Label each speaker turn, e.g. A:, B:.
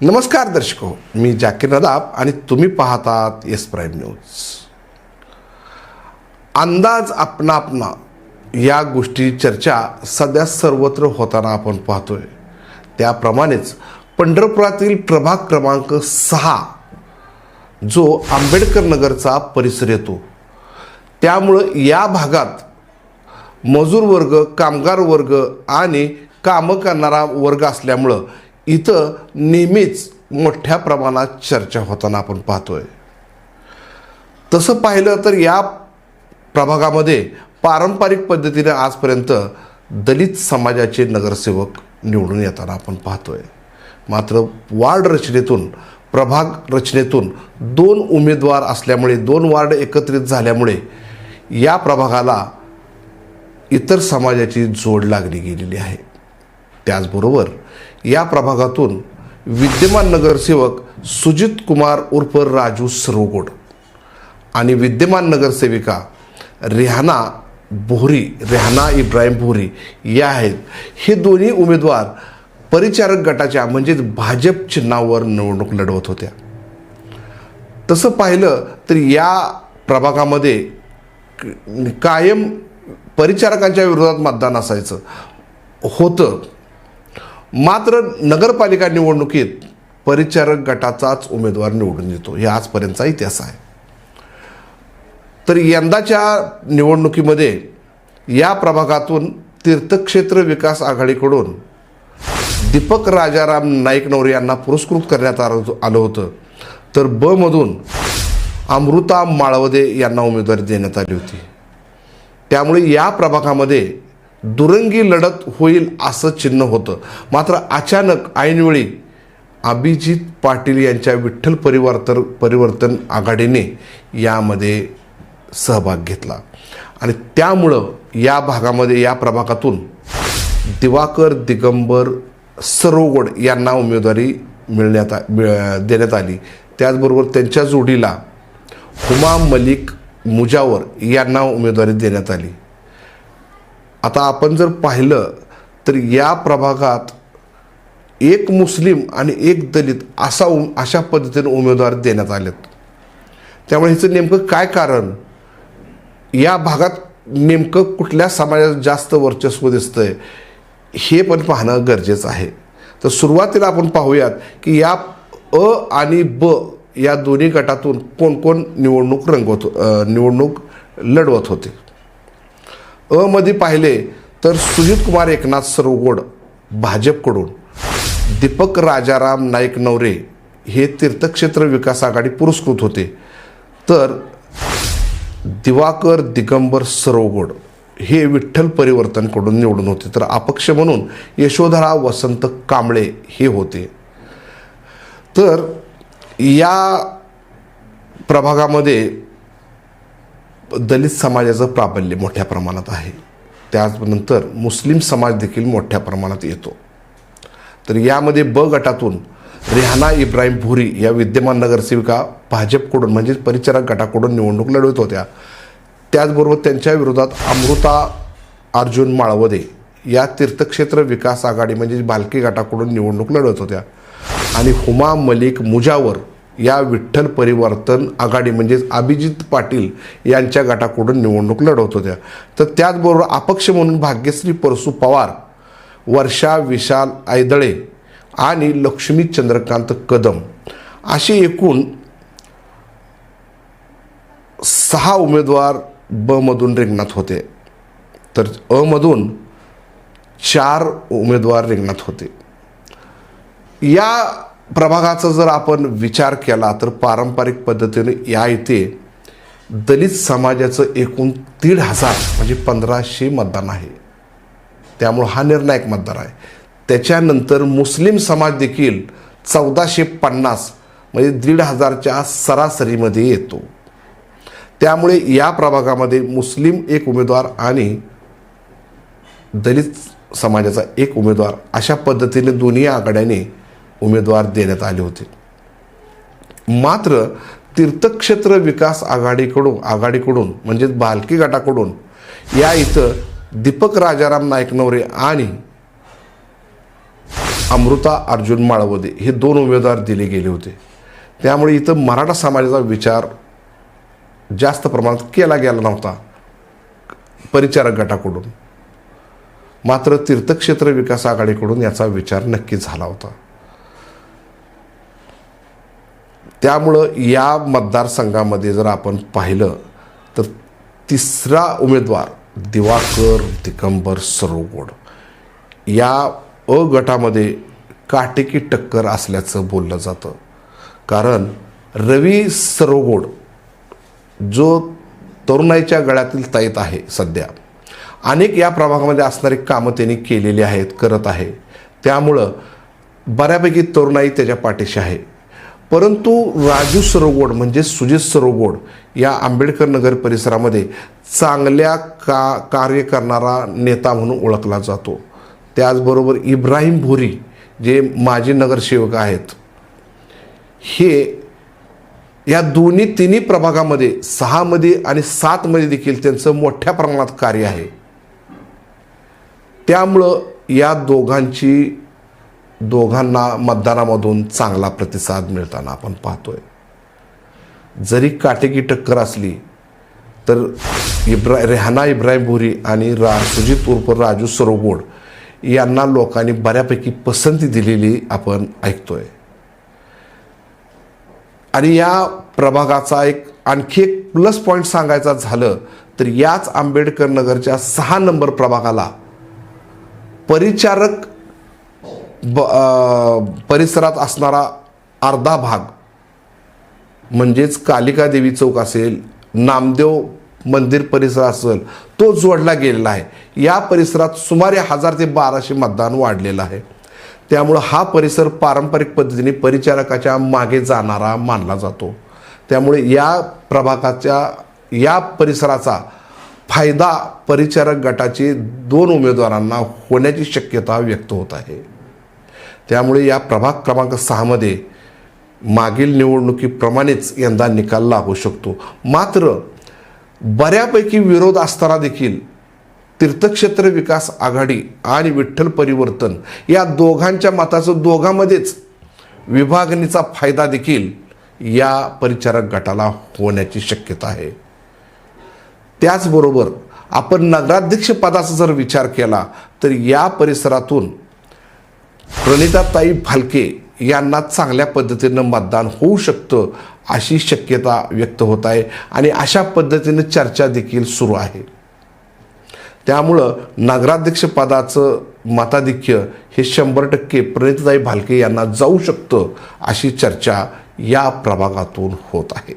A: नमस्कार दर्शको, मी जाकीर नदाब आणि तुम्ही पाहतात एस प्राईम न्यूज. अंदाज अपना अपना या गोष्टी चर्चा सध्या सर्वत्र होताना आपण पाहतोय. त्याप्रमाणेच पंढरपुरातील प्रभाग क्रमांक 6 जो आंबेडकर नगरचा परिसर येतो, त्यामुळं या भागात मजूर वर्ग, कामगार वर्ग आणि कामं करणारा वर्ग असल्यामुळं इथं नेहमीच मोठ्या प्रमाणात चर्चा होताना आपण पाहतोय. तसं पाहिलं तर या प्रभागामध्ये पारंपरिक पद्धतीने आजपर्यंत दलित समाजाचे नगरसेवक निवडून येताना आपण पाहतोय. मात्र वार्ड रचनेतून, प्रभाग रचनेतून 2 उमेदवार असल्यामुळे, 2 वार्ड एकत्रित झाल्यामुळे या प्रभागाला इतर समाजाची जोड लागली गेलेली आहे. त्याचबरोबर या प्रभागातून विद्यमान नगरसेवक सुजित कुमार उर्फ राजू सरवगोड आणि विद्यमान नगरसेविका रेहाना इब्राहिम बोहरी या आहेत. हे दोन्ही उमेदवार परिचारक गटाच्या म्हणजेच भाजप चिन्हावर निवडणूक लढवत होत्या. तसं पाहिलं तर या प्रभागामध्ये कायम परिचारकांच्या विरोधात मतदान असायचं होतं. मात्र नगरपालिका निवडणुकीत परिचारक गटाचाच उमेदवार निवडून येतो, हे आजपर्यंतचा इतिहास आहे. तर यंदाच्या निवडणुकीमध्ये या प्रभागातून तीर्थक्षेत्र विकास आघाडीकडून दीपक राजाराम नाईक नवरे यांना पुरस्कृत करण्यात आलं होतं. तर ब मधून अमृता माळवदे यांना उमेदवारी देण्यात आली होती. त्यामुळे या प्रभागामध्ये दुरंगी लढत होईल असं चिन्ह होतं. मात्र अचानक ऐनवेळी अभिजित पाटील यांच्या विठ्ठल परिवर्तन आघाडीने यामध्ये सहभाग घेतला आणि त्यामुळं या भागामध्ये, या प्रभागातून दिवाकर दिगंबर सरवगोड यांना उमेदवारी देण्यात आली. त्याचबरोबर त्यांच्या जोडीला हुमा मलिक मुजावर यांना उमेदवारी देण्यात आली. आता आपण जर पाहिलं तर या प्रभागात एक मुस्लिम आणि एक दलित अशा पद्धतीने उमेदवार देण्यात आलेत. त्यामुळे ह्याचं नेमकं काय कारण, या भागात नेमकं कुठल्या समाजात जास्त वर्चस्व दिसतंय हे पण पाहणं गरजेचं आहे. तर सुरुवातीला आपण पाहूयात की या अ आणि ब या दोन्ही गटातून कोण कोण निवडणूक लढवत होते. अ मध्ये पाहिले तर सुजित कुमार एकनाथ सरवगोड भाजपकडून, दीपक राजाराम नाईक नवरे हे तीर्थक्षेत्र विकास आघाडी पुरस्कृत होते. तर दिवाकर दिगंबर सरवगोड हे विठ्ठल परिवर्तनकडून निवडून होते. तर अपक्ष म्हणून यशोधरा वसंत कांबळे हे होते. तर या प्रभागामध्ये दलित समाजाचं प्राबल्य मोठ्या प्रमाणात आहे. त्यानंतर मुस्लिम समाज देखील मोठ्या प्रमाणात येतो. तर यामध्ये ब गटातून रेहाना इब्राहिम बोहरी या विद्यमान नगरसेविका भाजपकडून म्हणजेच परिचारक गटाकडून निवडणूक लढवत होत्या. त्याचबरोबर त्यांच्या विरोधात अमृता अर्जुन माळवदे या तीर्थक्षेत्र विकास आघाडी म्हणजेच भालके गटाकडून निवडणूक लढवत होत्या. आणि हुमा मलिक मुजावर या विठ्ठल परिवर्तन आघाडी म्हणजेच अभिजित पाटील यांच्या गटाकडून निवडणूक लढवत होत्या. तर त्याचबरोबर अपक्ष म्हणून भाग्यश्री परसू पवार, वर्षा विशाल आयदळे आणि लक्ष्मी चंद्रकांत कदम असे एकूण 6 उमेदवार ब मधून रिंगणात होते. तर अ मधून 4 उमेदवार रिंगणात होते. या प्रभागाचा जर आपण विचार केला तर पारंपरिक पद्धतीने या इथे दलित समाजाचं एकूण 1,500 म्हणजे 1,500 मतदान आहे. त्यामुळं हा निर्णायक मतदार आहे. त्याच्यानंतर मुस्लिम समाज देखील 1,450 म्हणजे 1,500च्या सरासरीमध्ये येतो. त्यामुळे या प्रभागामध्ये मुस्लिम एक उमेदवार आणि दलित समाजाचा एक उमेदवार अशा पद्धतीने दोन्ही आघाड्याने उमेदवार देण्यात आले होते. मात्र तीर्थक्षेत्र विकास आघाडीकडून म्हणजेच भालकी गटाकडून या इथं दीपक राजाराम नाईक नवरे आणि अमृता अर्जुन माळवदे हे 2 उमेदवार दिले गेले होते. त्यामुळे इथं मराठा समाजाचा विचार जास्त प्रमाणात केला गेला नव्हता परिचारक गटाकडून. मात्र तीर्थक्षेत्र विकास आघाडीकडून याचा विचार नक्की झाला होता. त्यामुळं या मतदारसंघामध्ये जर आपण पाहिलं तर तिसरा उमेदवार दिवाकर दिगंबर सरवगोड या अ गटामध्ये काटेकी टक्कर असल्याचं बोललं जातं. कारण रवी सरवगोड जो तरुणाईच्या गळ्यातील ताईत आहे, सध्या अनेक या प्रभागामध्ये असणारी कामं त्यांनी केलेली आहेत, करत आहे. त्यामुळं बऱ्यापैकी तरुणाई त्याच्या पाठीशी आहे. परंतु राजू सरवगोड म्हणजे सुजित सरवगोड या आंबेडकर नगर परिसरामध्ये चांगल्या कार्य करणारा नेता म्हणून ओळखला जातो. त्याचबरोबर इब्राहिम भोरी जे माजी नगरसेवक आहेत, हे या तिन्ही प्रभागामध्ये 6 मध्ये आणि 7 मध्ये देखील त्यांचं मोठ्या प्रमाणात कार्य आहे. त्यामुळं या दोघांना मतदानामधून चांगला प्रतिसाद मिळताना आपण पाहतोय. जरी काटेकी टक्कर असली तर रेहाना इब्राहिम भोरी आणि सुजित उर्फ राजू सरवगोड यांना लोकांनी बऱ्यापैकी पसंती दिलेली आपण ऐकतोय. आणि या प्रभागाचा आणखी एक प्लस पॉईंट सांगायचा झालं तर याच आंबेडकर नगरच्या 6 नंबर प्रभागाला परिचारक परिसरात असणारा अर्धा भाग म्हणजेच कालिका देवी चौक असेल, नामदेव मंदिर परिसर असेल, तो जोडला गेलेला आहे. या परिसरात सुमारे 1000 ते 1200 मतदान वाढलेलं आहे. त्यामुळं हा परिसर पारंपरिक पद्धतीने परिचारकाच्या मागे जाणारा मानला जातो. त्यामुळे या प्रभागाच्या या परिसराचा फायदा परिचारक गटाचे 2 उमेदवारांना होण्याची शक्यता व्यक्त होत आहे. त्यामुळे या प्रभाग क्रमांक 6 मध्ये मागील निवडणुकीप्रमाणेच यंदा निकाल लागू शकतो. मात्र बऱ्यापैकी विरोध असताना देखील तीर्थक्षेत्र विकास आघाडी आणि विठ्ठल परिवर्तन या दोघांच्या मताचं दोघांमध्येच विभागणीचा फायदा देखील या परिचारक गटाला होण्याची शक्यता आहे. त्याचबरोबर आपण नगराध्यक्ष पदाचा जर विचार केला तर या परिसरातून प्रणिताताई भालके यांना चांगल्या पद्धतीनं मतदान होऊ शकतं अशी शक्यता व्यक्त होत आहे आणि अशा पद्धतीनं चर्चा देखील सुरू आहे. त्यामुळं नगराध्यक्ष पदाचं मताधिक्य हे 100% प्रणिताताई भालके यांना जाऊ शकतं अशी चर्चा या प्रभागातून होत आहे.